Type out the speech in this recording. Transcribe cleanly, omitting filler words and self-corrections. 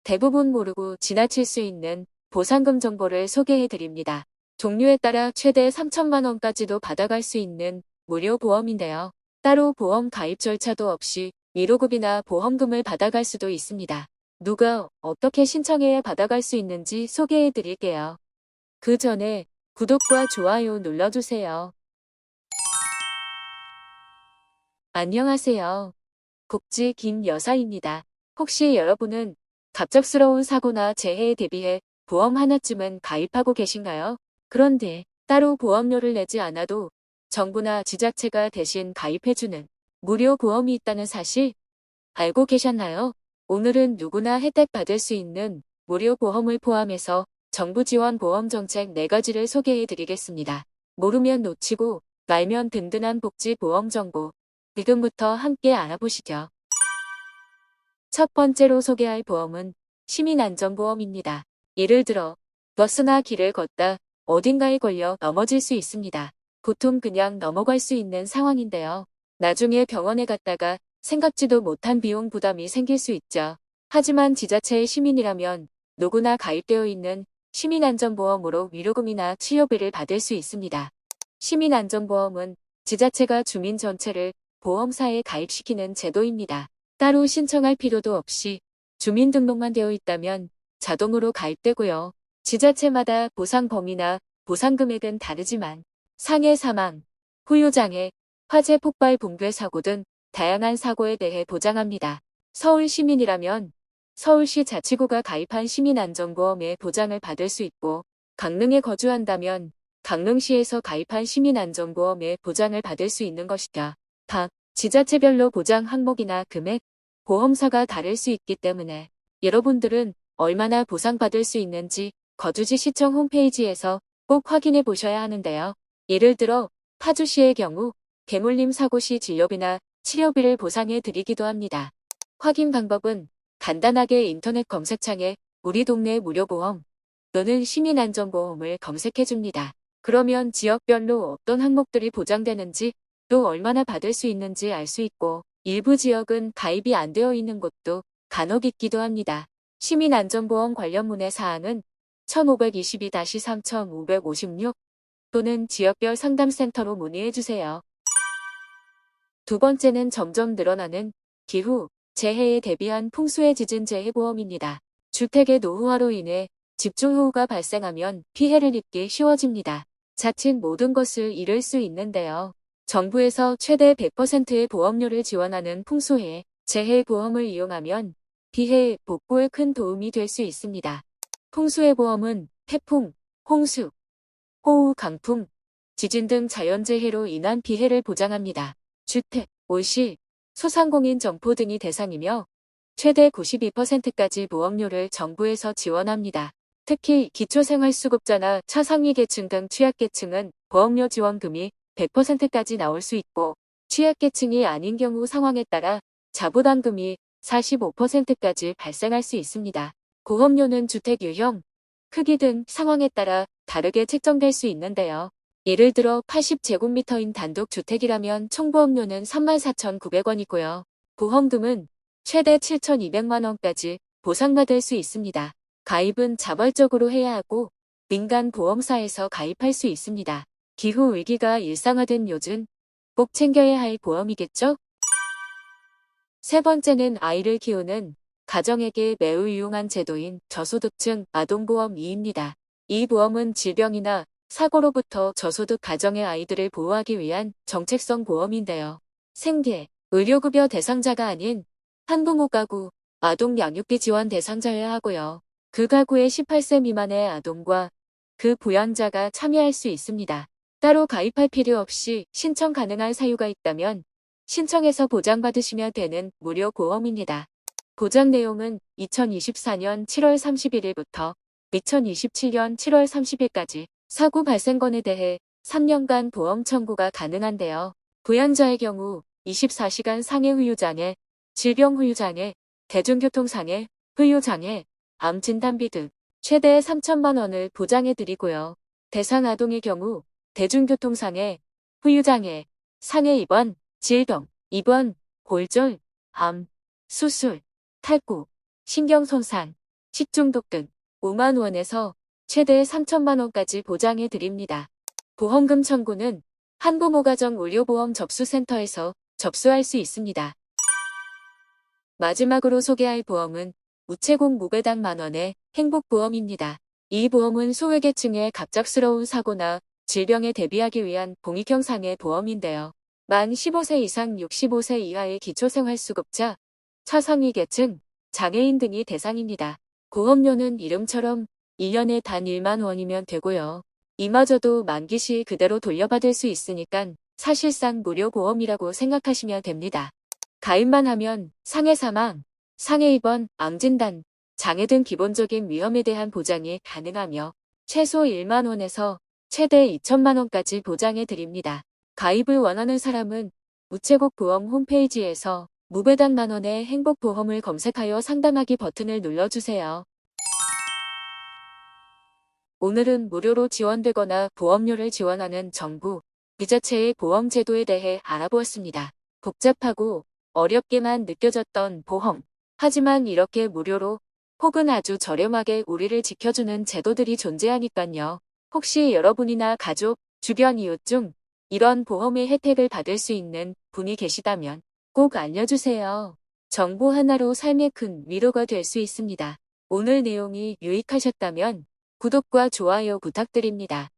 대부분 모르고 지나칠 수 있는 보상금 정보를 소개해 드립니다. 종류에 따라 최대 3천만 원까지도 받아갈 수 있는 무료 보험인데요. 따로 보험 가입 절차도 없이 위로급이나 보험금을 받아갈 수도 있습니다. 누가 어떻게 신청해야 받아갈 수 있는지 소개해 드릴게요. 그 전에 구독과 좋아요 눌러주세요. 안녕하세요. 복지 김 여사입니다. 혹시 여러분은 갑작스러운 사고나 재해에 대비해 보험 하나쯤은 가입하고 계신가요? 그런데 따로 보험료를 내지 않아도 정부나 지자체가 대신 가입해주는 무료 보험이 있다는 사실 알고 계셨나요? 오늘은 누구나 혜택 받을 수 있는 무료 보험을 포함해서 정부 지원 보험 정책 4가지를 소개해 드리겠습니다. 모르면 놓치고 말면 든든한 복지 보험 정보. 지금부터 함께 알아보시죠. 첫 번째로 소개할 보험은 시민안전보험입니다. 예를 들어 버스나 길을 걷다 어딘가에 걸려 넘어질 수 있습니다. 보통 그냥 넘어갈 수 있는 상황인데요. 나중에 병원에 갔다가 생각지도 못한 비용 부담이 생길 수 있죠. 하지만 지자체의 시민이라면 누구나 가입되어 있는 시민안전보험으로 위로금이나 치료비를 받을 수 있습니다. 시민안전보험은 지자체가 주민 전체를 보험사에 가입시키는 제도입니다. 따로 신청할 필요도 없이 주민등록만 되어 있다면 자동으로 가입되고요. 지자체마다 보상 범위나 보상 금액은 다르지만 상해 사망, 후유장애, 화재 폭발 붕괴 사고 등 다양한 사고에 대해 보장합니다. 서울 시민이라면 서울시 자치구가 가입한 시민안전보험에 보장을 받을 수 있고 강릉에 거주한다면 강릉시에서 가입한 시민안전보험에 보장을 받을 수 있는 것이다. 각 지자체별로 보장 항목이나 금액, 보험사가 다를 수 있기 때문에 여러분들은 얼마나 보상받을 수 있는지 거주지 시청 홈페이지에서 꼭 확인해 보셔야 하는데요. 예를 들어 파주시의 경우 개물림 사고 시 진료비나 치료비를 보상해 드리기도 합니다. 확인 방법은 간단하게 인터넷 검색창에 우리 동네 무료보험 또는 시민안전보험을 검색해 줍니다. 그러면 지역별로 어떤 항목들이 보장되는지 또 얼마나 받을 수 있는지 알 수 있고 일부 지역은 가입이 안 되어 있는 곳도 간혹 있기도 합니다. 시민안전보험 관련 문의 사항은 1522-3556 또는 지역별 상담센터로 문의해 주세요. 두 번째는 점점 늘어나는 기후, 재해에 대비한 풍수의 지진 재해 보험입니다. 주택의 노후화로 인해 집중호우가 발생하면 피해를 입기 쉬워집니다. 자칫 모든 것을 잃을 수 있는데요. 정부에서 최대 100%의 보험료를 지원하는 풍수해, 재해 보험을 이용하면 피해 복구에 큰 도움이 될 수 있습니다. 풍수해 보험은 태풍, 홍수, 호우, 강풍, 지진 등 자연재해로 인한 피해를 보장합니다. 주택, 올시, 소상공인 점포 등이 대상이며 최대 92%까지 보험료를 정부에서 지원합니다. 특히 기초생활수급자나 차상위 계층 등 취약계층은 보험료 지원금이 100%까지 나올 수 있고 취약계층이 아닌 경우 상황에 따라 자부담금이 45%까지 발생할 수 있습니다. 보험료는 주택 유형, 크기 등 상황에 따라 다르게 책정될 수 있는데요. 예를 들어 80제곱미터인 단독주택이라면 총보험료는 34,900원이고요. 보험금은 최대 7,200만 원까지 보상받을 수 있습니다. 가입은 자발적으로 해야 하고 민간 보험사에서 가입할 수 있습니다. 기후위기가 일상화된 요즘 꼭 챙겨야 할 보험이겠죠? 세 번째는 아이를 키우는 가정에게 매우 유용한 제도인 저소득층 아동보험 2입니다. 이 보험은 질병이나 사고로부터 저소득 가정의 아이들을 보호하기 위한 정책성 보험인데요. 생계, 의료급여 대상자가 아닌 한부모 가구, 아동 양육비 지원 대상자여야 하고요. 그 가구의 18세 미만의 아동과 그 부양자가 참여할 수 있습니다. 따로 가입할 필요 없이 신청 가능한 사유가 있다면 신청해서 보장받으시면 되는 무료 보험입니다. 보장 내용은 2024년 7월 31일부터 2027년 7월 30일까지 사고 발생건에 대해 3년간 보험 청구가 가능한데요. 부양자의 경우 24시간 상해 후유장애, 질병 후유장애, 대중교통상해, 후유장애, 암 진단비 등 최대 3천만 원을 보장해 드리고요. 대상 아동의 경우 대중교통상해, 후유장애, 상해 입원, 질병, 입원, 골절, 암, 수술, 탈구, 신경손상, 식중독 등 5만 원에서 최대 3천만 원까지 보장해 드립니다. 보험금 청구는 한부모가정 의료보험 접수센터에서 접수할 수 있습니다. 마지막으로 소개할 보험은 우체국 무배당 만원의 행복보험입니다. 이 보험은 소외계층의 갑작스러운 사고나 질병에 대비하기 위한 공익형상의 보험인데요. 만 15세 이상 65세 이하의 기초생활수급자, 차상위계층, 장애인 등이 대상입니다. 보험료는 이름처럼 1년에 단 1만 원이면 되고요. 이마저도 만기 시 그대로 돌려받을 수 있으니까 사실상 무료 보험이라고 생각하시면 됩니다. 가입만 하면 상해 사망, 상해 입원, 암 진단, 장애 등 기본적인 위험에 대한 보장이 가능하며 최소 1만 원에서 최대 2천만 원까지 보장해 드립니다. 가입을 원하는 사람은 우체국 보험 홈페이지에서 무배당 만원의 행복보험을 검색하여 상담하기 버튼을 눌러주세요. 오늘은 무료로 지원되거나 보험료를 지원하는 정부, 지자체의 보험제도에 대해 알아보았습니다. 복잡하고 어렵게만 느껴졌던 보험. 하지만 이렇게 무료로 혹은 아주 저렴하게 우리를 지켜주는 제도들이 존재하니깐요. 혹시 여러분이나 가족, 주변 이웃 중 이런 보험의 혜택을 받을 수 있는 분이 계시다면 꼭 알려주세요. 정보 하나로 삶에 큰 위로가 될 수 있습니다. 오늘 내용이 유익하셨다면 구독과 좋아요 부탁드립니다.